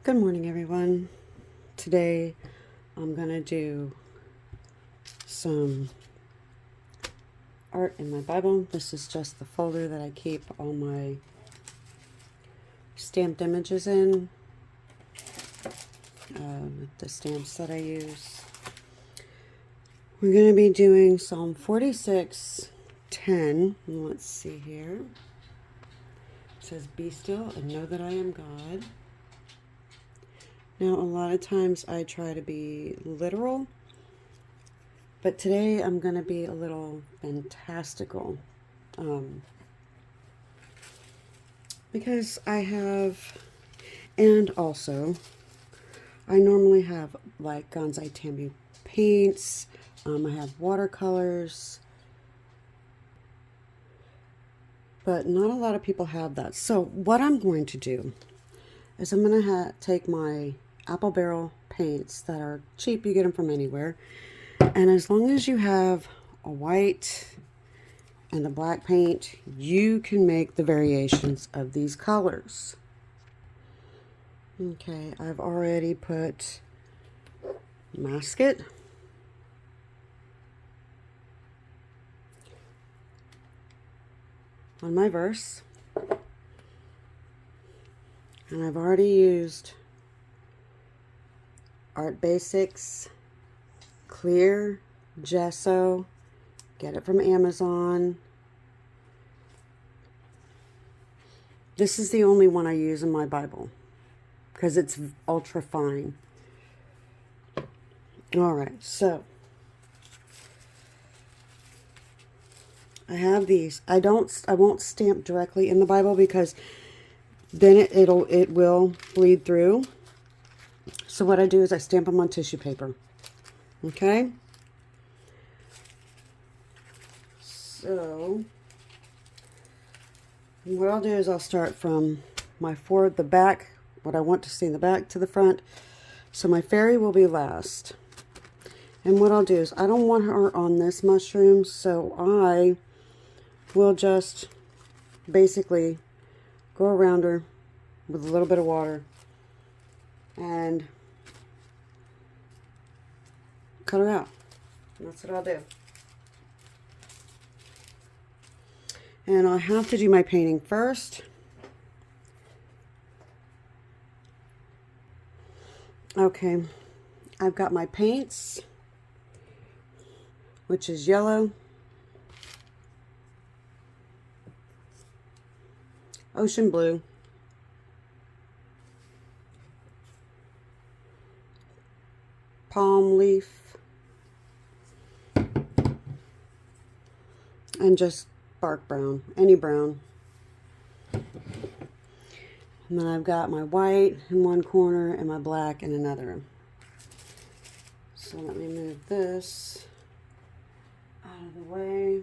Good morning, everyone. Today I'm going to do some art in my Bible. This is just the folder that I keep all my stamped images in, the stamps that I use. We're going to be doing Psalm 46:10. Let's see here. It says, "Be still and know that I am God." Now, a lot of times I try to be literal, but today I'm going to be a little fantastical. Because I have, and also, I normally have like Gonzai Temu paints, I have watercolors, but not a lot of people have that. So what I'm going to do is I'm going to take my apple barrel paints that are cheap, you get them from anywhere, and as long as you have a white and a black paint, you can make the variations of these colors. Okay, I've already put mask it, on my verse, and I've already used Art Basics clear gesso. Get it from Amazon. This is the only one I use in my Bible because it's ultra fine. Alright, so I have these. I won't stamp directly in the Bible because then it will bleed through. So what I do is I stamp them on tissue paper. Okay? So what I'll do is I'll start from the back, what I want to see in the back, to the front. So my fairy will be last. And what I'll do is I don't want her on this mushroom, so I will just basically go around her with a little bit of water and cut her out. And that's what I'll do. And I have to do my painting first. Okay, I've got my paints, which is yellow, ocean blue, palm leaf, and just bark brown, any brown. And then I've got my white in one corner and my black in another. So let me move this out of the way.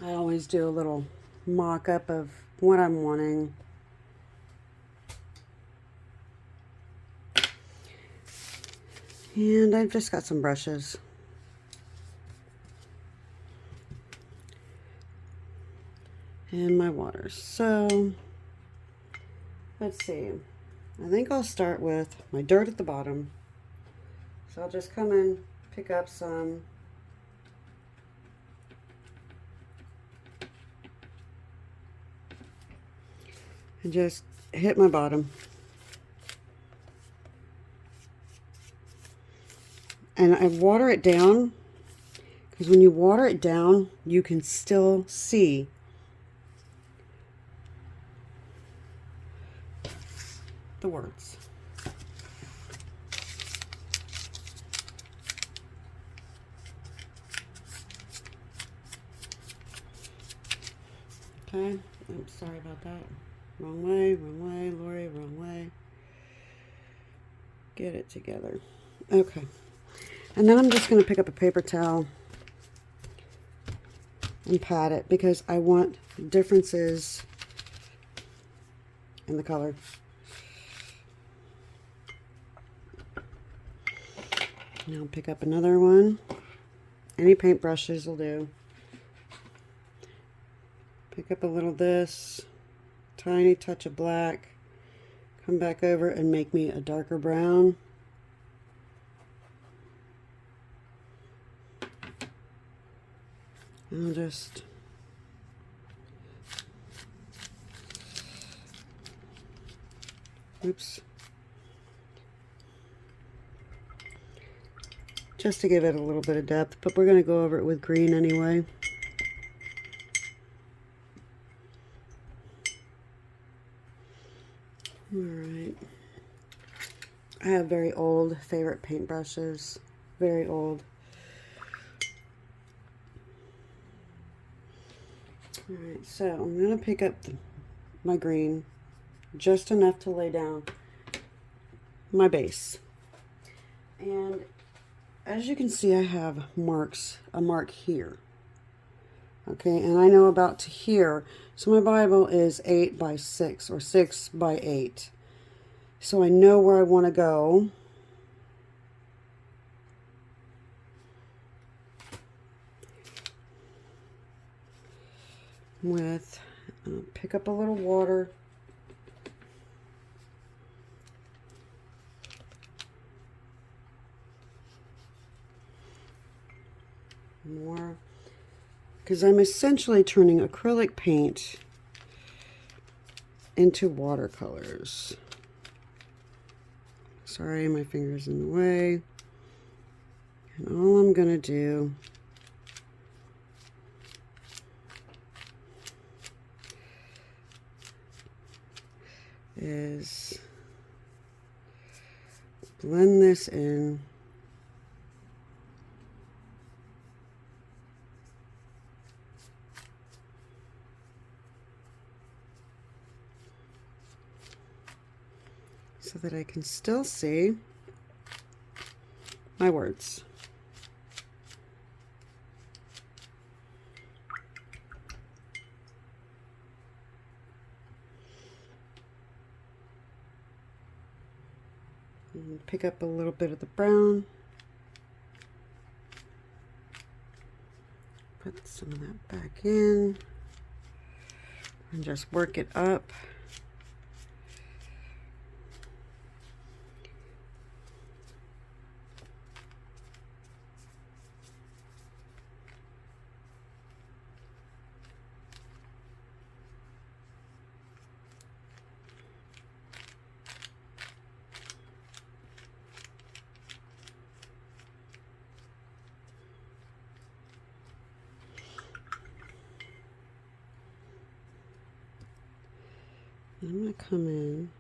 I always do a little mock-up of what I'm wanting. And I've just got some brushes. And my water. So let's see. I think I'll start with my dirt at the bottom. So I'll just come in, pick up some. And just hit my bottom. And I water it down, because when you water it down, you can still see the words. Okay, I'm sorry about that. Wrong way, Lori, wrong way. Get it together. Okay. And then I'm just going to pick up a paper towel and pat it because I want differences in the color. Now pick up another one. Any paint brushes will do. Pick up a little of this. tiny touch of black, come back over and make me a darker brown. And I'll just oops. Just to give it a little bit of depth, but we're going to go over it with green anyway. Alright. I have very old favorite paintbrushes. Very old. Alright, so I'm going to pick up my green. Just enough to lay down my base. And as you can see, I have marks, a mark here. Okay, and I know about to here. So my Bible is 8 by 6 or 6 by 8. So I know where I want to go. With, pick up a little water. More, because I'm essentially turning acrylic paint into watercolors. Sorry, my finger's in the way. And all I'm going to do is blend this in. So that I can still see my words. And pick up a little bit of the brown. Put some of that back in. And just work it up. I'm going to come in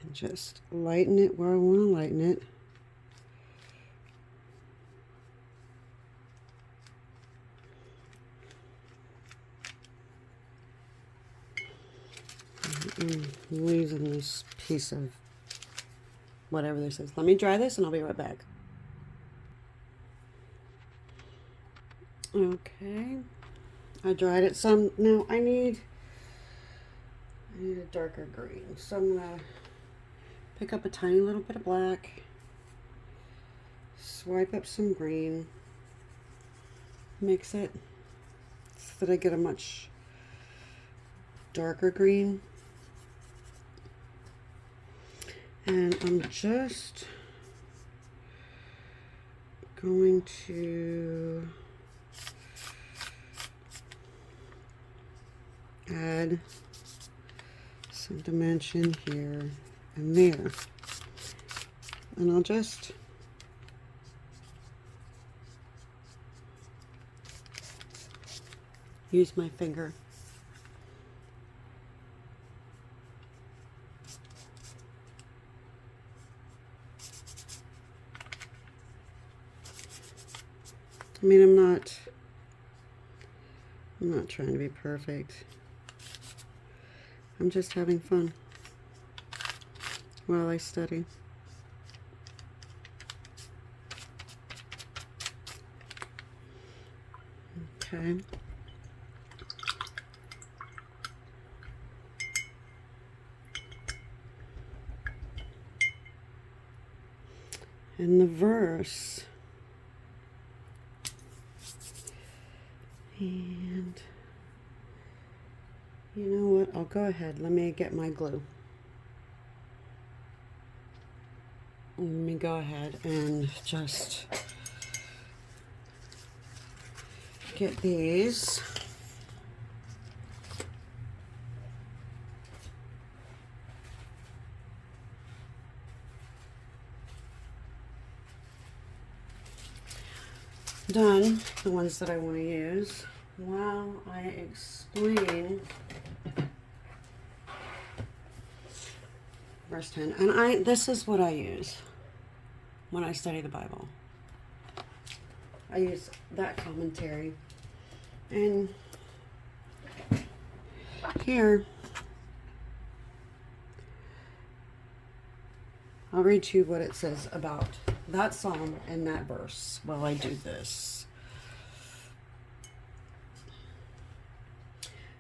and just lighten it where I want to lighten it. I'm losing this piece of whatever this is. Let me dry this and I'll be right back. Okay. I dried it some. Now I need a darker green. So I'm going to pick up a tiny little bit of black, swipe up some green, mix it so that I get a much darker green. And I'm just going to add some dimension here and there. And I'll just use my finger. I mean, I'm not trying to be perfect. I'm just having fun while I study. Okay. And the verse. And You know what? I'll go ahead. Let me get my glue. Let me go ahead and just get these. Done, the ones that I want to use, while I explain verse 10. And this is what I use when I study the Bible. I use that commentary. And here, I'll read you what it says about that psalm and that verse while I do this.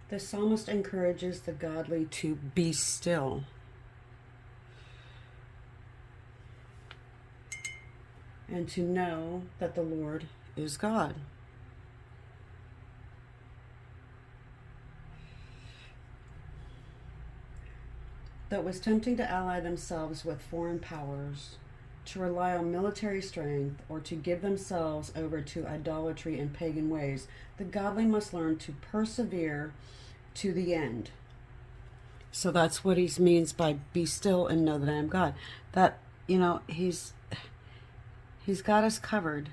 The psalmist encourages the godly to be still. And to know that the Lord is God. That was tempting to ally themselves with foreign powers, to rely on military strength, or to give themselves over to idolatry and pagan ways. The godly must learn to persevere to the end. So that's what he means by be still and know that I am God. That, you know, he's got us covered.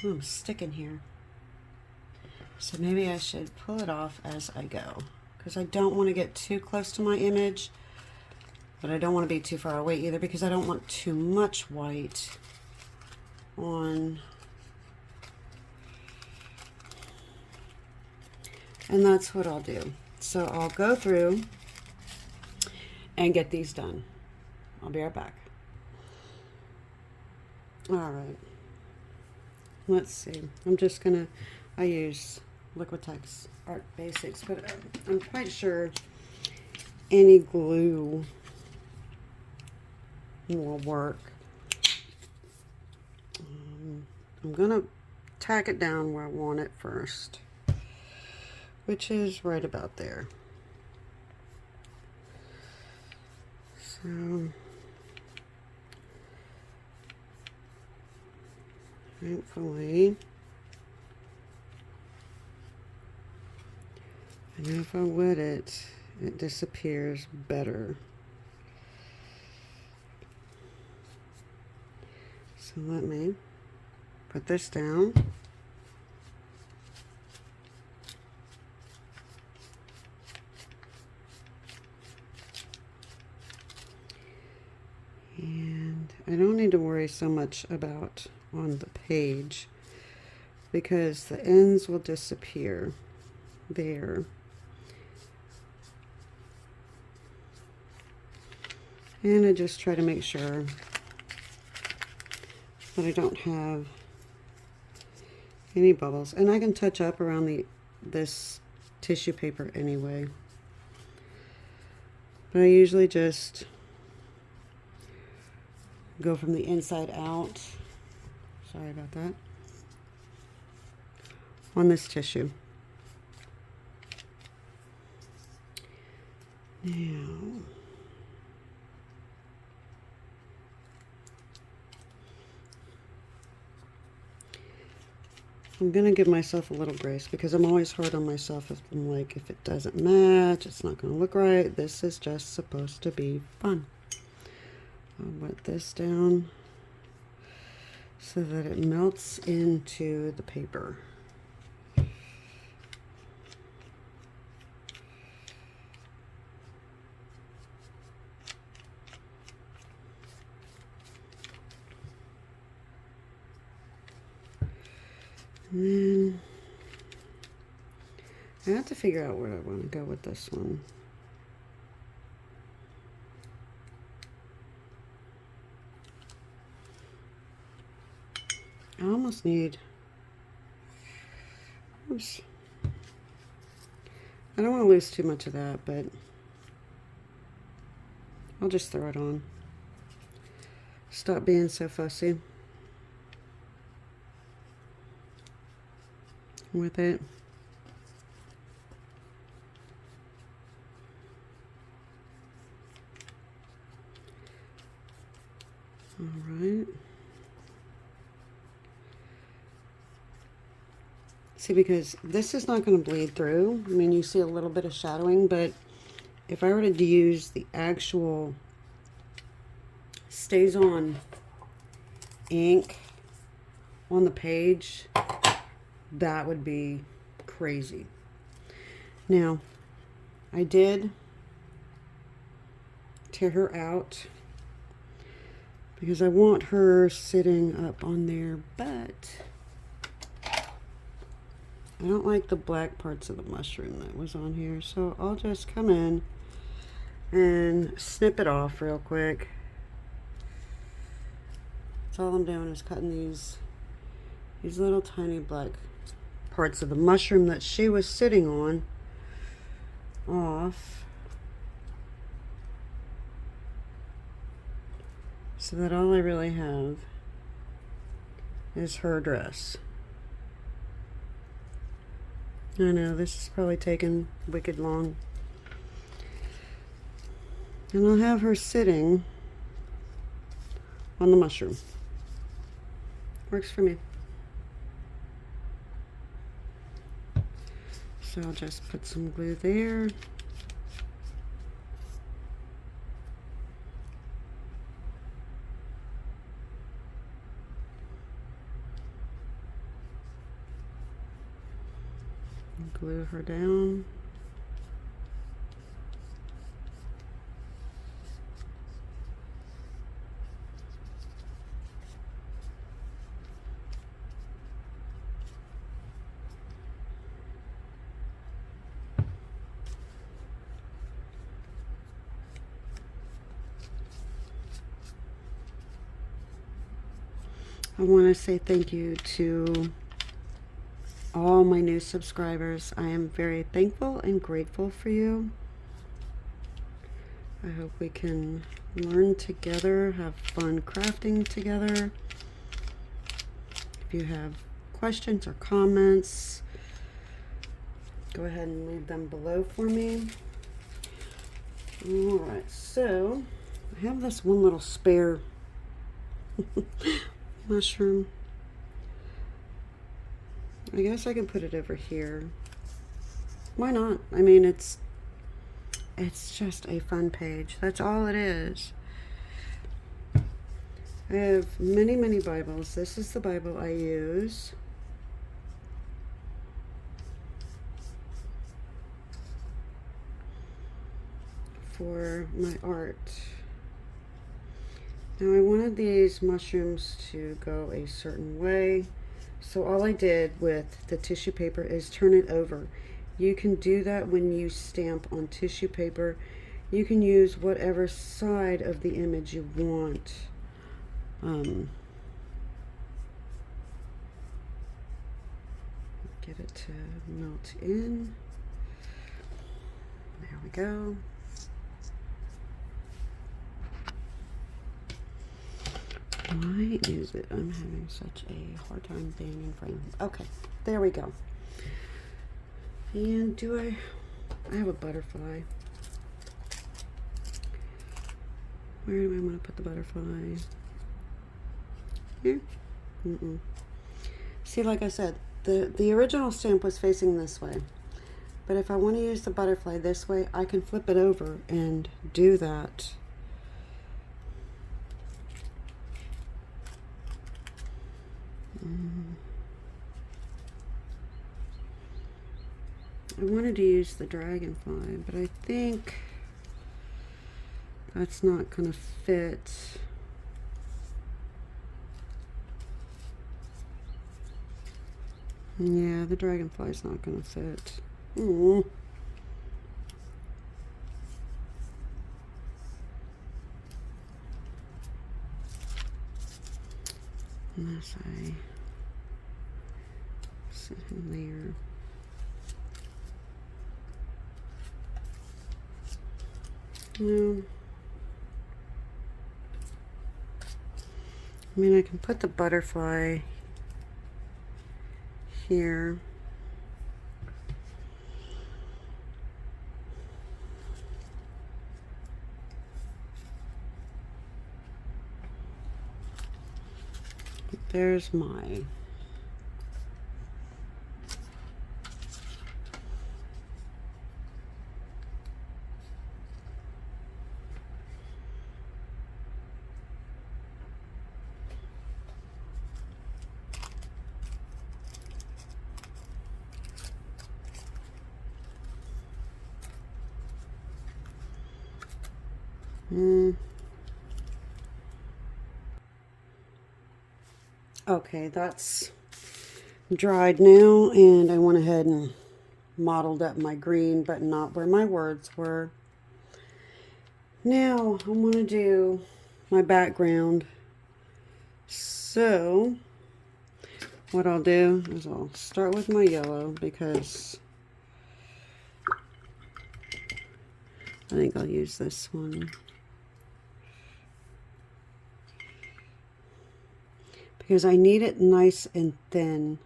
Ooh, I'm sticking here. So maybe I should pull it off as I go, because I don't want to get too close to my image, but I don't want to be too far away either, because I don't want too much white on. And that's what I'll do. So I'll go through and get these done. I'll be right back. All right. Let's see. I use Liquitex Art Basics, but I'm quite sure any glue will work. I'm going to tack it down where I want it first, which is right about there. So, hopefully, and if I wet it, it disappears better. So let me put this down. And I don't need to worry so much about on the page, because the ends will disappear there. And I just try to make sure that I don't have any bubbles. And I can touch up around this tissue paper anyway. But I usually just go from the inside out. Sorry about that. On this tissue. Now, I'm going to give myself a little grace, because I'm always hard on myself if I'm like, if it doesn't match, it's not going to look right. This is just supposed to be fun. I'll wet this down so that it melts into the paper. And then I have to figure out where I want to go with this one. I almost need, oops, I don't want to lose too much of that, but I'll just throw it on. Stop being so fussy with it. See, because this is not going to bleed through. I mean, you see a little bit of shadowing, but if I were to use the actual stays on ink on the page, that would be crazy. Now, I did tear her out because I want her sitting up on there, but I don't like the black parts of the mushroom that was on here, so I'll just come in and snip it off real quick. That's all I'm doing is cutting these little tiny black parts of the mushroom that she was sitting on off, so that all I really have is her dress. I know, this is probably taking wicked long. And I'll have her sitting on the mushroom. Works for me. So I'll just put some glue there. Glue her down. I want to say thank you to all my new subscribers. I am very thankful and grateful for you. I hope we can learn together, have fun crafting together. If you have questions or comments, go ahead and leave them below for me. Alright, so I have this one little spare mushroom. I guess I can put it over here. Why not? I mean, it's just a fun page. That's all it is. I have many, many Bibles. This is the Bible I use. For my art. Now I wanted these mushrooms to go a certain way. So all I did with the tissue paper is turn it over. You can do that when you stamp on tissue paper. You can use whatever side of the image you want. Get it to melt in. There we go. Why is it I'm having such a hard time being in frame? Okay, there we go. And I have a butterfly. Where do I want to put the butterfly? Here? See, like I said, the original stamp was facing this way. But if I want to use the butterfly this way, I can flip it over and do that. I wanted to use the dragonfly, but I think that's not going to fit. Yeah, the dragonfly's not going to fit. Unless I sit him there. No. I mean, I can put the butterfly here. There's my Okay, that's dried now, and I went ahead and modeled up my green, but not where my words were. Now I'm going to do my background. So what I'll do is I'll start with my yellow, because I think I'll use this one. Because I need it nice and thin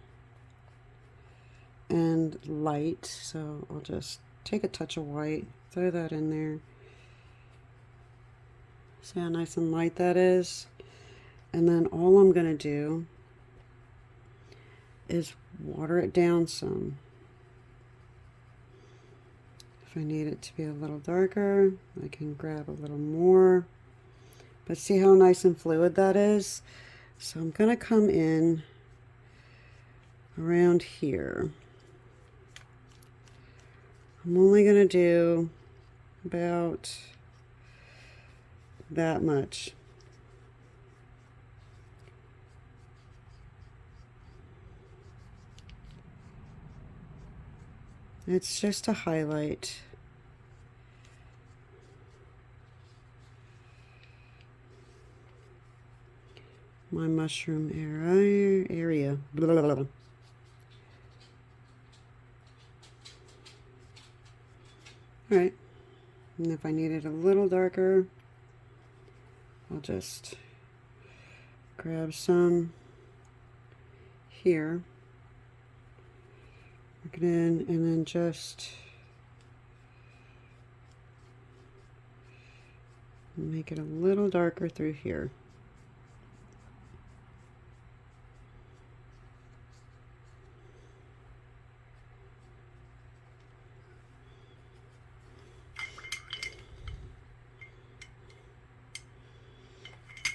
and light. So I'll just take a touch of white, throw that in there. See how nice and light that is? And then all I'm going to do is water it down some. If I need it to be a little darker, I can grab a little more. But see how nice and fluid that is? So I'm going to come in around here. I'm only going to do about that much. It's just a highlight. My mushroom area. Blah, blah, blah. All right, and if I need it a little darker, I'll just grab some here, work it in, and then just make it a little darker through here.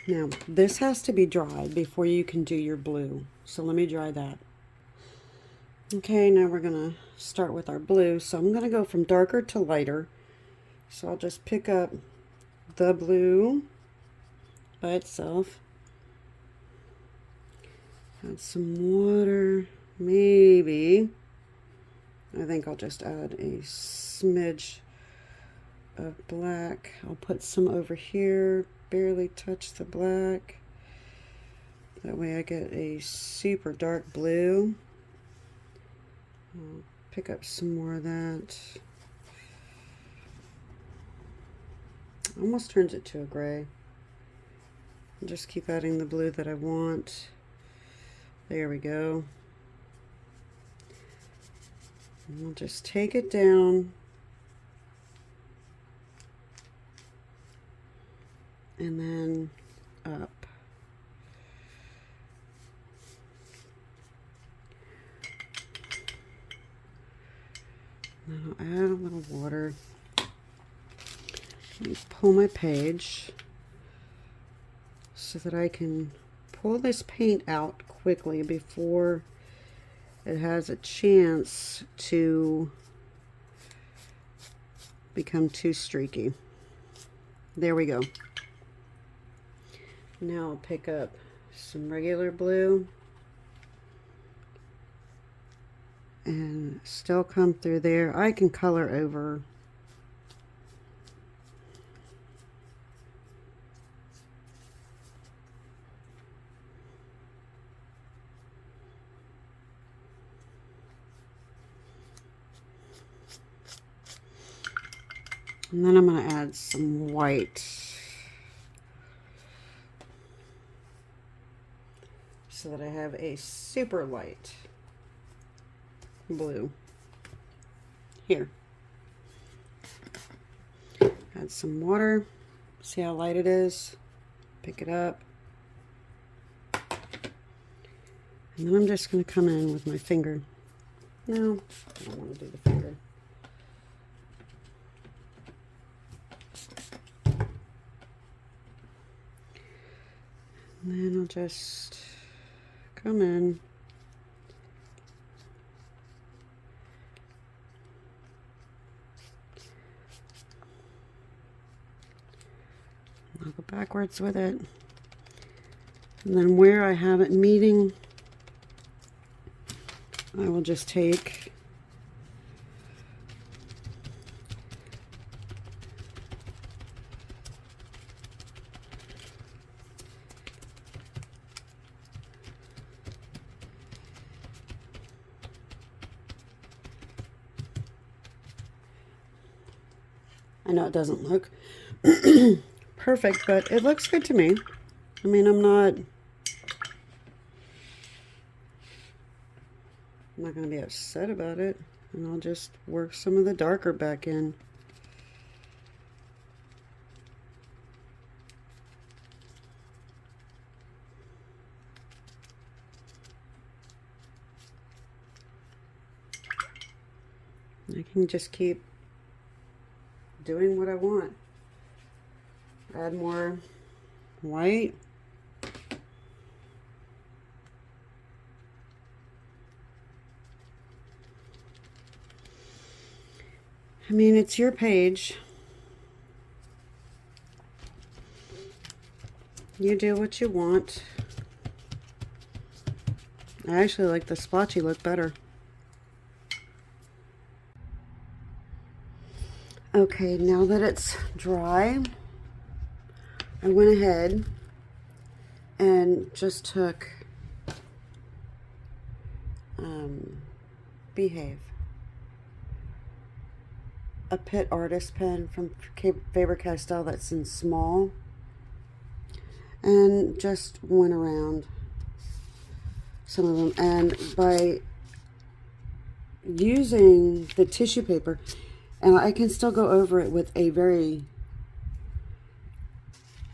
Now, this has to be dried before you can do your blue. So let me dry that. Okay, now we're going to start with our blue. So I'm going to go from darker to lighter. So I'll just pick up the blue by itself. Add some water, maybe. I think I'll just add a smidge of black. I'll put some over here. Barely touch the black. That way I get a super dark blue. I'll pick up some more of that. Almost turns it to a gray. I'll just keep adding the blue that I want. There we go. And we'll just take it down and then up. And I'll add a little water. Let me pull my page so that I can pull this paint out quickly before it has a chance to become too streaky. There we go. Now I'll pick up some regular blue and still come through there. I can color over. And then I'm going to add some white so that I have a super light blue here. Add some water. See how light it is? Pick it up. And then I'm just going to come in with my finger. No, I don't want to do the finger. And then I'll just come in backwards with it. And then where I have it meeting, I will just take I know it doesn't look perfect, but it looks good to me. I mean, I'm not going to be upset about it. And I'll just work some of the darker back in. I can just keep doing what I want. Add more white. I mean, it's your page. You do what you want. I actually like the splotchy look better. Okay, now that it's dry, I went ahead and just took Behave, a Pitt Artist pen from Faber-Castell that's in small, and just went around some of them. And by using the tissue paper, and I can still go over it with a very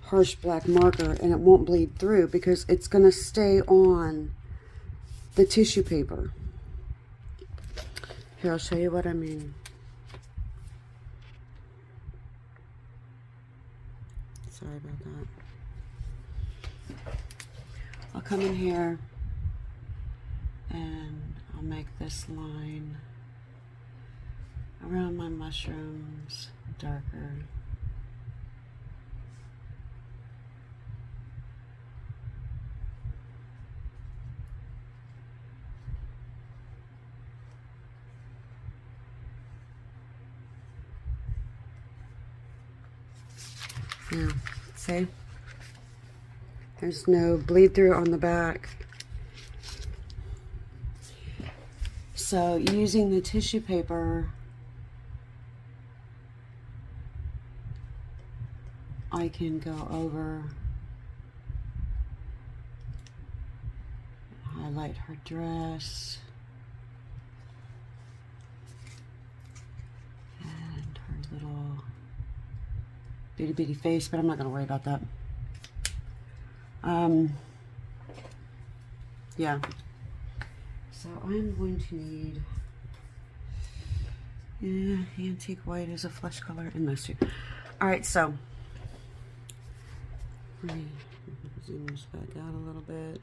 harsh black marker and it won't bleed through because it's going to stay on the tissue paper. Here, I'll show you what I mean. Sorry about that. I'll come in here and I'll make this line around my mushrooms darker. Yeah, see? There's no bleed through on the back. So using the tissue paper, I can go over, highlight her dress, and her little bitty bitty face, but I'm not going to worry about that. Yeah. So I'm going to need, yeah, antique white is a flesh color in those two. Alright, so let me zoom this back out a little bit.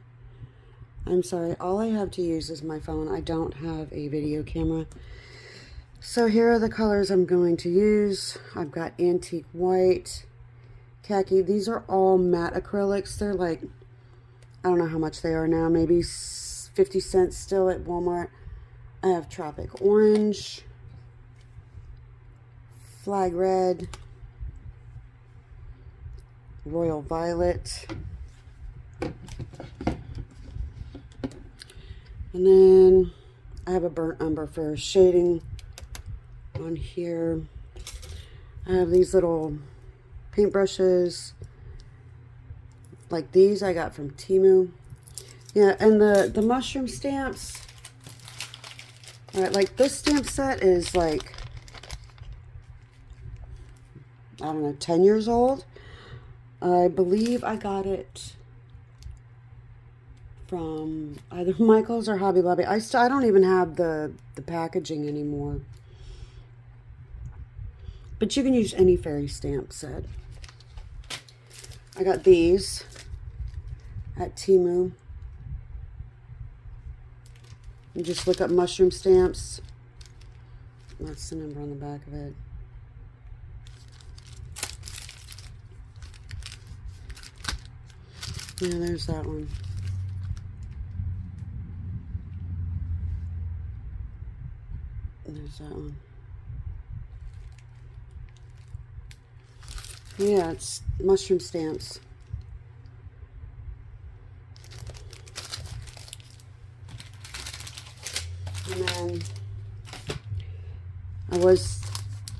I'm sorry, all I have to use is my phone. I don't have a video camera. So here are the colors I'm going to use. I've got antique white, khaki. These are all matte acrylics. They're like, I don't know how much they are now, maybe 50 cents still at Walmart. I have tropic orange, flag red, royal violet, and then I have a burnt umber for shading on here. I have these little paintbrushes like these I got from Temu. Yeah, and the mushroom stamps. Alright, like this stamp set is like, I don't know, 10 years old. I believe I got it from either Michael's or Hobby Lobby. I don't even have the packaging anymore. But you can use any fairy stamp set. I got these at Temu. You just look up mushroom stamps. That's the number on the back of it. Yeah, there's that one. There's that one. Yeah, it's mushroom stamps. And then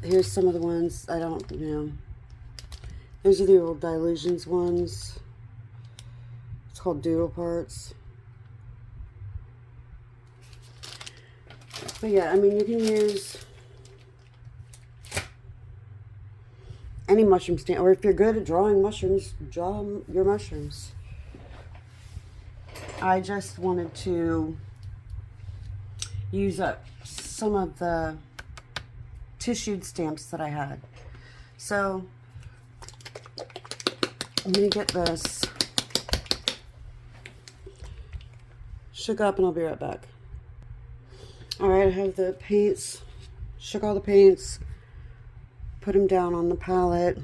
here's some of the ones I don't know. Those are the old Dilutions ones. It's called Doodle Parts. But yeah, I mean, you can use any mushroom stamp, or if you're good at drawing mushrooms, draw your mushrooms. I just wanted to use up some of the tissued stamps that I had. So I'm going to get this shook up and I'll be right back. Alright, I have the paints, shook all the paints, put them down on the palette,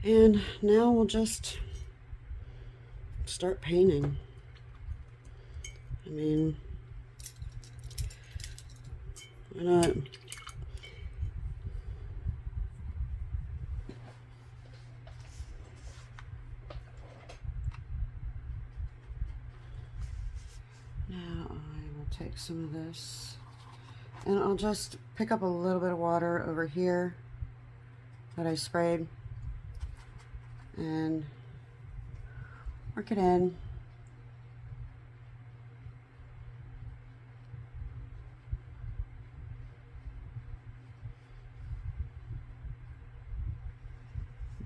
and now we'll just start painting. I mean, why not? Now I will take some of this and I'll just pick up a little bit of water over here that I sprayed and work it in.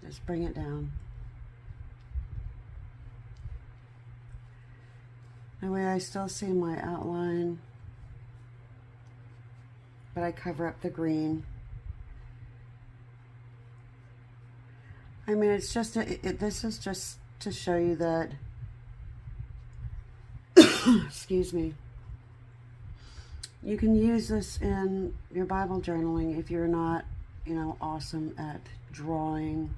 Just bring it down. That way I still see my outline, but I cover up the green. I mean, it's just, this is just to show you that, excuse me, you can use this in your Bible journaling if you're not, you know, awesome at drawing.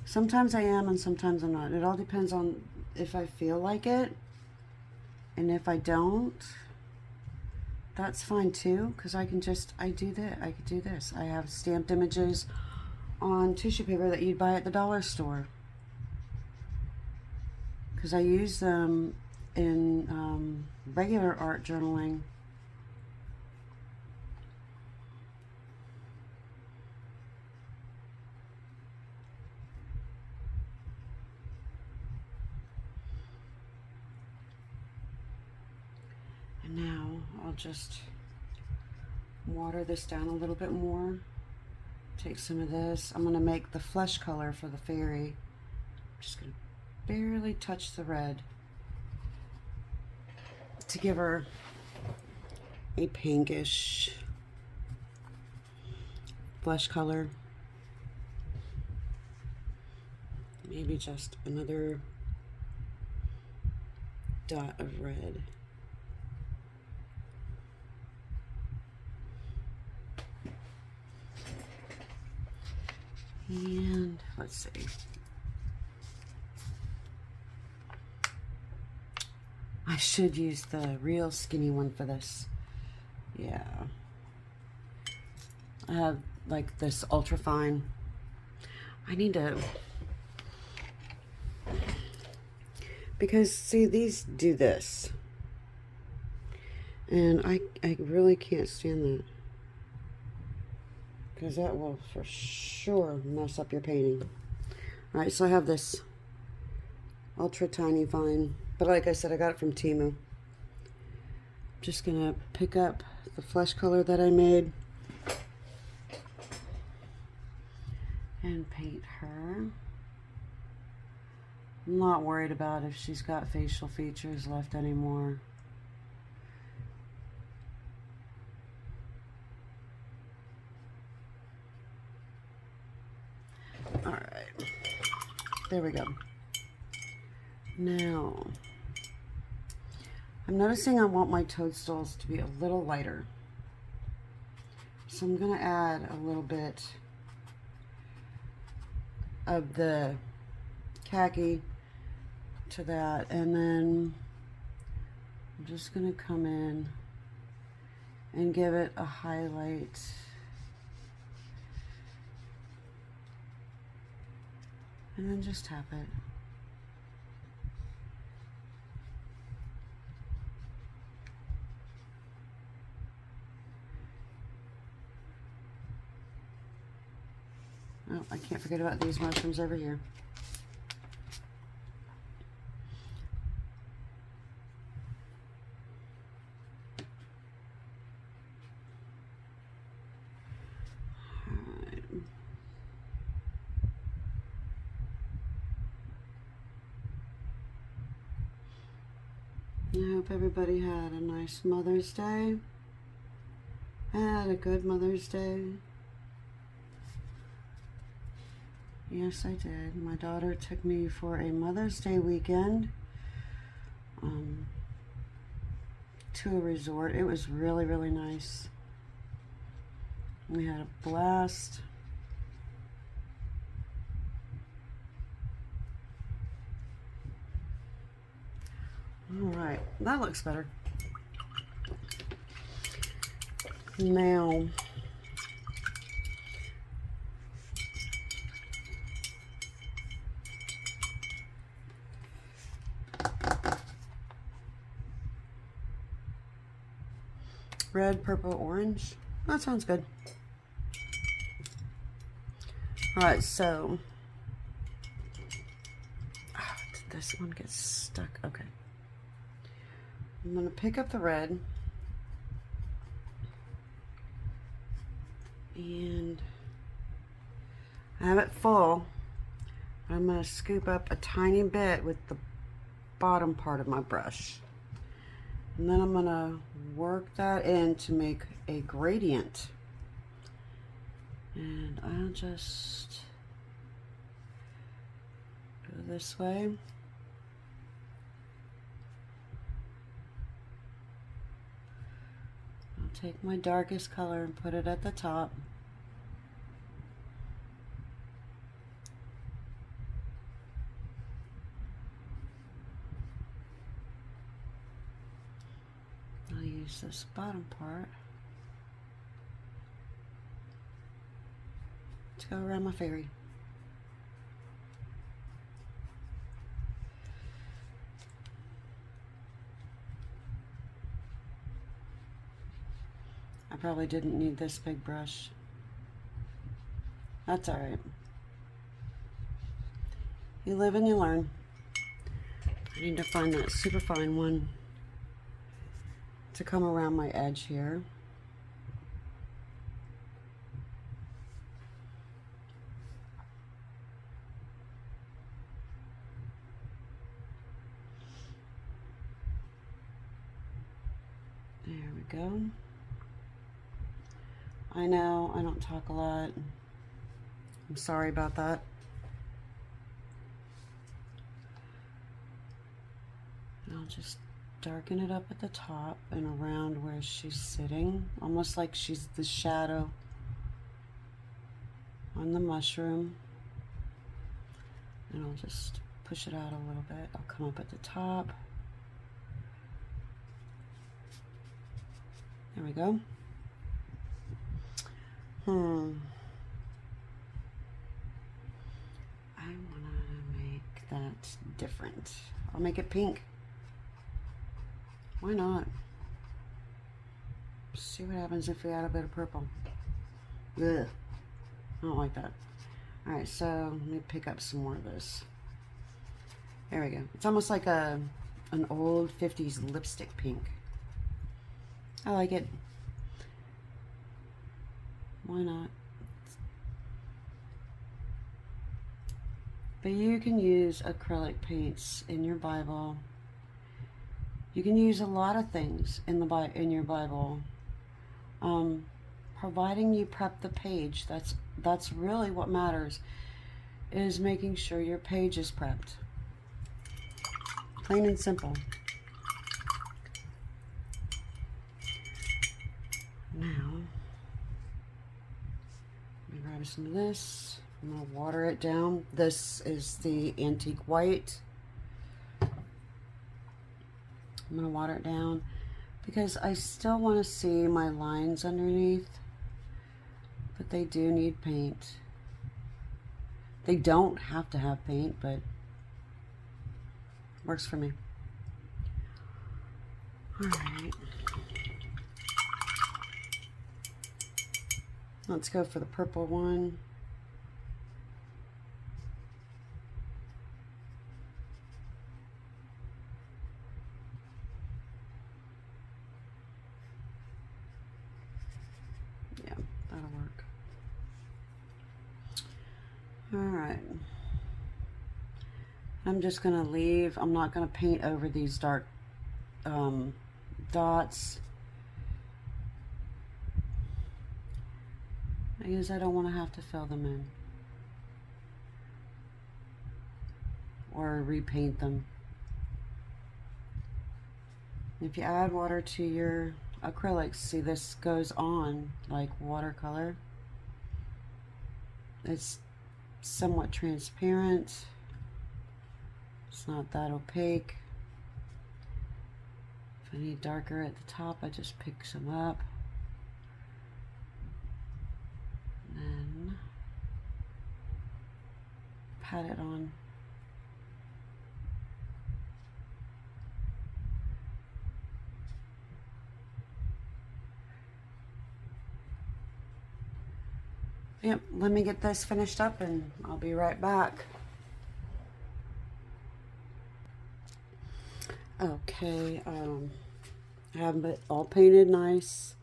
Sometimes I am and sometimes I'm not. It all depends on if I feel like it, and if I don't, that's fine too, because I can just, I could do this. I have stamped images on tissue paper that you'd buy at the dollar store, because I use them in regular art journaling. And now I'll just water this down a little bit more. Take some of this. I'm going to make the flesh color for the fairy. I'm just going to barely touch the red to give her a pinkish flesh color. Maybe just another dot of red. And let's see. I should use the real skinny one for this. Yeah. I have like this ultra fine. I need to, because see, these do this. And I really can't stand that, because that will for sure mess up your painting. All right, so I have this ultra tiny fine, but like I said, I got it from Temu. I'm just gonna pick up the flesh color that I made and paint her. I'm not worried about if she's got facial features left anymore. Alright, there we go. Now, I'm noticing I want my toadstools to be a little lighter. So I'm going to add a little bit of the khaki to that, and then I'm just going to come in and give it a highlight. And then just tap it. Oh, I can't forget about these mushrooms over here. I hope everybody had a nice Mother's Day. I had a good Mother's Day. Yes, I did. My daughter took me for a Mother's Day weekend to a resort. It was really, really nice. We had a blast. All right, that looks better. Now, red, purple, orange. That sounds good. All right, so did this one get stuck? Okay. I'm going to pick up the red and I have it full. I'm going to scoop up a tiny bit with the bottom part of my brush. And then I'm going to work that in to make a gradient. And I'll just go this way. I'll take my darkest color and put it at the top. I'll use this bottom part to go around my fairy. I probably didn't need this big brush. That's all right. You live and you learn. I need to find that super fine one to come around my edge here. There we go. I know I don't talk a lot. I'm sorry about that. I'll just darken it up at the top and around where she's sitting, almost like she's the shadow on the mushroom. And I'll just push it out a little bit. I'll come up at the top. There we go. I want to make that different. I'll make it pink. Why not? See what happens if we add a bit of purple. Ugh. I don't like that. Alright, so let me pick up some more of this. There we go. It's almost like an old 50s lipstick pink. I like it. Why not? But you can use acrylic paints in your Bible. You can use a lot of things in your Bible, providing you prep the page. That's really what matters, is making sure your page is prepped. Plain and simple. Now, let me grab some of this. I'm going to water it down. This is the antique white. I'm going to water it down because I still want to see my lines underneath, but they do need paint. They don't have to have paint, but works for me. All right. Let's go for the purple one. Yeah, that'll work. All right. I'm just gonna leave. I'm not gonna paint over these dark dots because I don't want to have to fill them in or repaint them. If you add water to your acrylics, see, this goes on like watercolor. It's somewhat transparent. It's not that opaque. If I need darker at the top, I just pick some up. And then pat it on. Yep, let me get this finished up and I'll be right back. Okay, I have it all painted nice.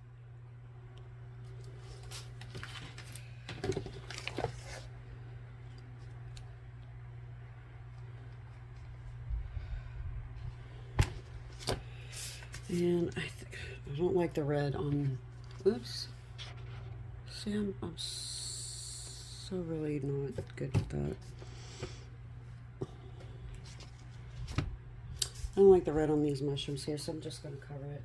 And I don't like the red on, oops. See, I'm so really not good with that. I don't like the red on these mushrooms here, so I'm just going to cover it.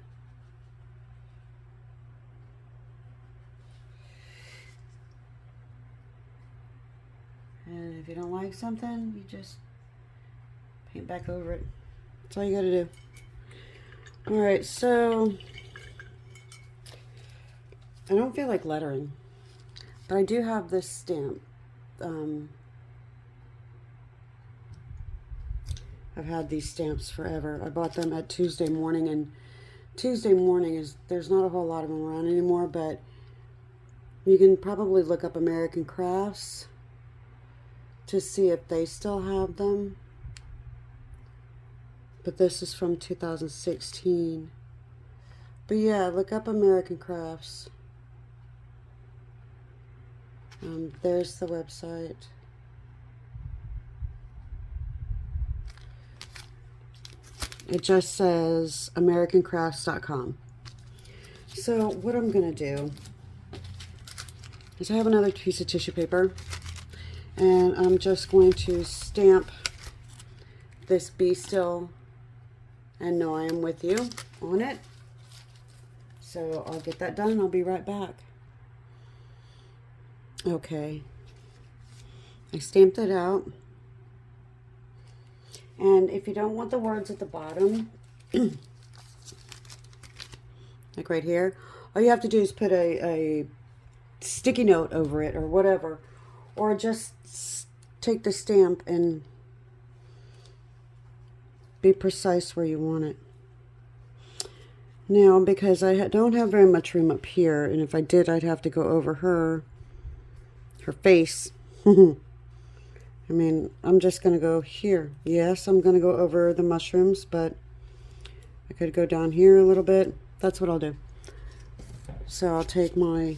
And if you don't like something, you just paint back over it. That's all you got to do. Alright, so I don't feel like lettering, but I do have this stamp. I've had these stamps forever. I bought them at Tuesday Morning, and Tuesday Morning there's not a whole lot of them around anymore, but you can probably look up American Crafts to see if they still have them. But this is from 2016. But yeah, look up American Crafts. There's the website. It just says americancrafts.com. So what I'm going to do is I have another piece of tissue paper, and I'm just going to stamp this "Be Still and Know I Am With You" on it. So I'll get that done and I'll be right back. Okay, I stamped it out. And if you don't want the words at the bottom, like right here, all you have to do is put a sticky note over it or whatever, or just take the stamp and be precise where you want it. Now, because I don't have very much room up here, and if I did, I'd have to go over her face. I mean, I'm just going to go here. Yes, I'm going to go over the mushrooms, but I could go down here a little bit. That's what I'll do. So I'll take my,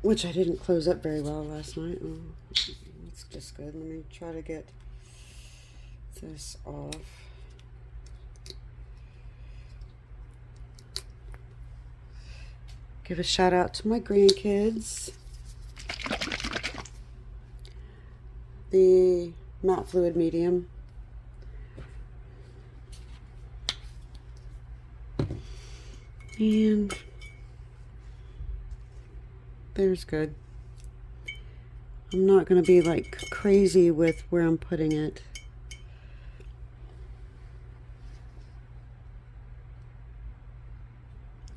which I didn't close up very well last night. Oh, that's just good. Let me try to get this off. Give a shout out to my grandkids. The matte fluid medium. And there's good. I'm not going to be like crazy with where I'm putting it.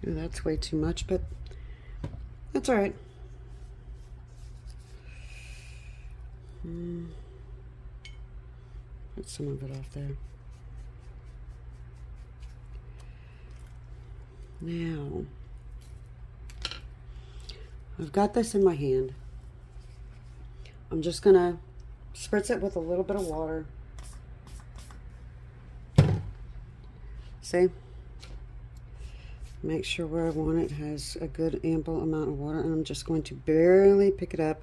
Ooh, that's way too much, but that's all right. Put some of it off there. Now, I've got this in my hand. I'm just gonna spritz it with a little bit of water. See? Make sure where I want it has a good ample amount of water, and I'm just going to barely pick it up.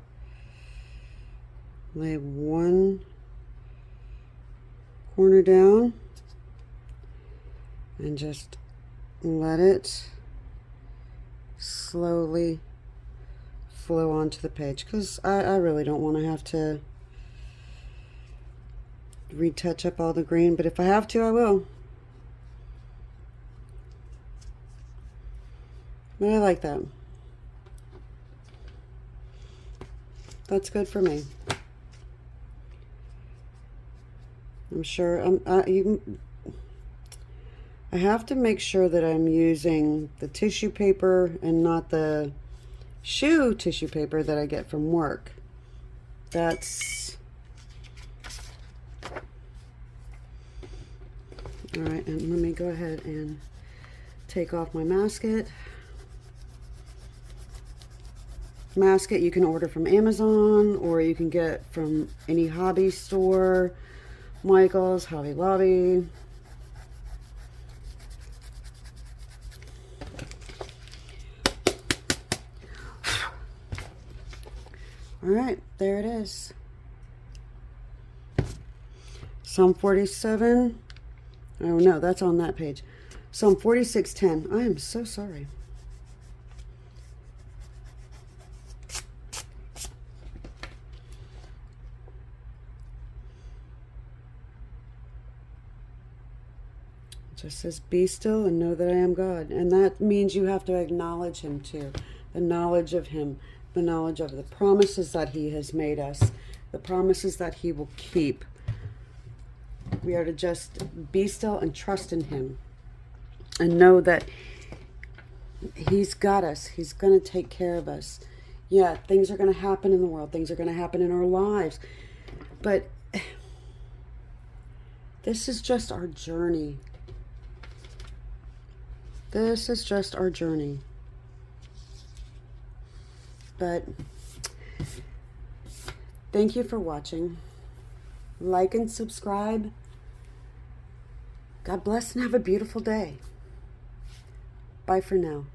Lay one corner down and just let it slowly flow onto the page, because I really don't want to have to retouch up all the green, but if I have to, I will. But I like that. That's good for me. I'm sure I have to make sure that I'm using the tissue paper and not the shoe tissue paper that I get from work. That's all right. And let me go ahead and take off my masket. Masket you can order from Amazon, or you can get from any hobby store, Michael's, Hobby Lobby. All right, there it is. Psalm 47. Oh no, that's on that page. Psalm 46:10. I am so sorry. It just says, be still and know that I am God. And that means you have to acknowledge him too. The knowledge of him. The knowledge of the promises that he has made us. The promises that he will keep. We are to just be still and trust in him. And know that he's got us. He's going to take care of us. Yeah, things are going to happen in the world. Things are going to happen in our lives. But this is just our journey. This is just our journey. But thank you for watching. Like and subscribe. God bless and have a beautiful day. Bye for now.